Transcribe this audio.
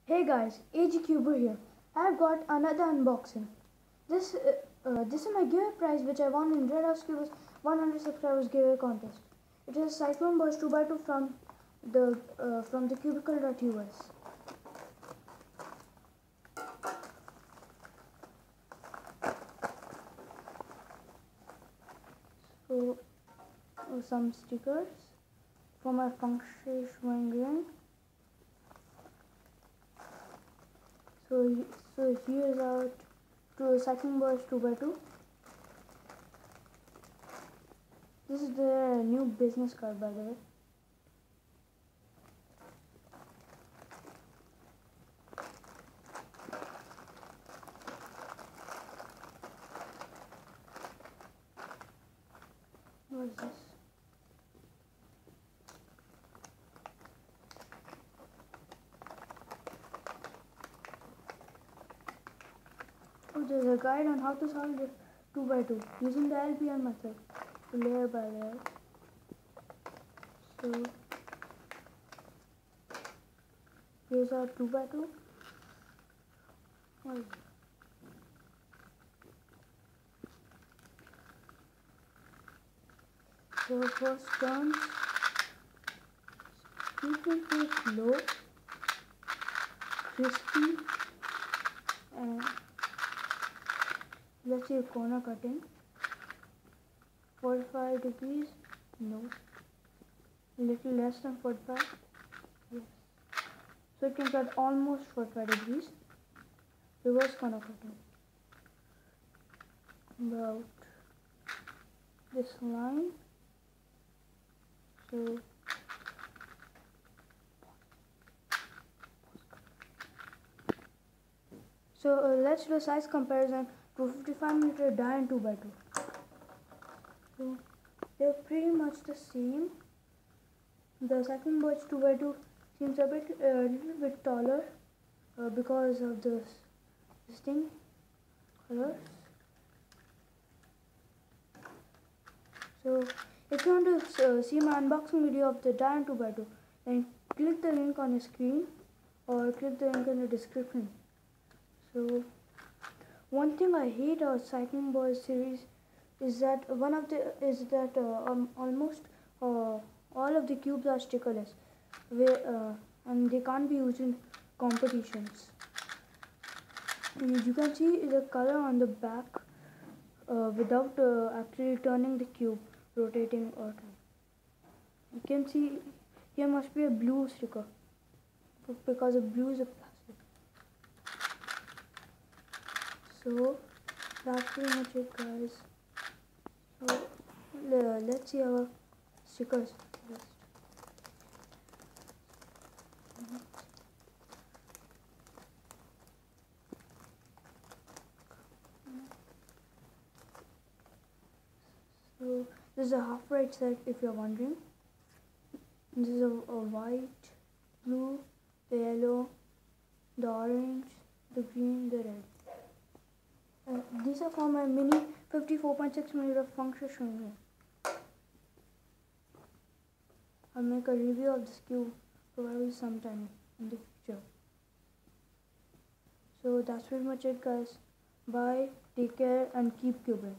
Hey guys, AGCuber here. I've got another unboxing. This is my giveaway prize which I won in Red House Cube's 100 subscribers giveaway contest. It is Cyclone Burst 2x2 from the cubicle.us. So some stickers for my feng shui ring. So here's our Cyclone Burst 2x2. This is the new business card, by the way. What is this? Oh, there's a guide on how to solve the 2x2 using the LPR method, layer by layer. So here's our 2x2. What is it? So first turns, keep it low, crispy, and let's see corner cutting. 45 degrees, no, little less than 45, yes. So it can cut almost 45 degrees. Reverse corner cutting, about this line. So let's do a size comparison to 55mm die and 2x2. So they're pretty much the same. The Cyclone Burst 2x2 seems a little bit taller because of this distinct colors. So if you want to see my unboxing video of the die and 2x2, then click the link on your screen or click the link in the description. So one thing I hate about Cyclone Burst series is that almost all of the cubes are stickerless, and they can't be used in competitions. You can see the color on the back without actually turning the cube, rotating or turning. You can see here must be a blue sticker because the blue is a plastic. So that's pretty much it, guys. So let's see our stickers first. So this is a half right set if you're wondering. This is a white, blue, the yellow, the orange, the green, the red. These are for my mini 54.6mm feng shui ring. I'll make a review of this cube probably sometime in the future. So that's pretty much it, guys. Bye, take care, and keep cubing.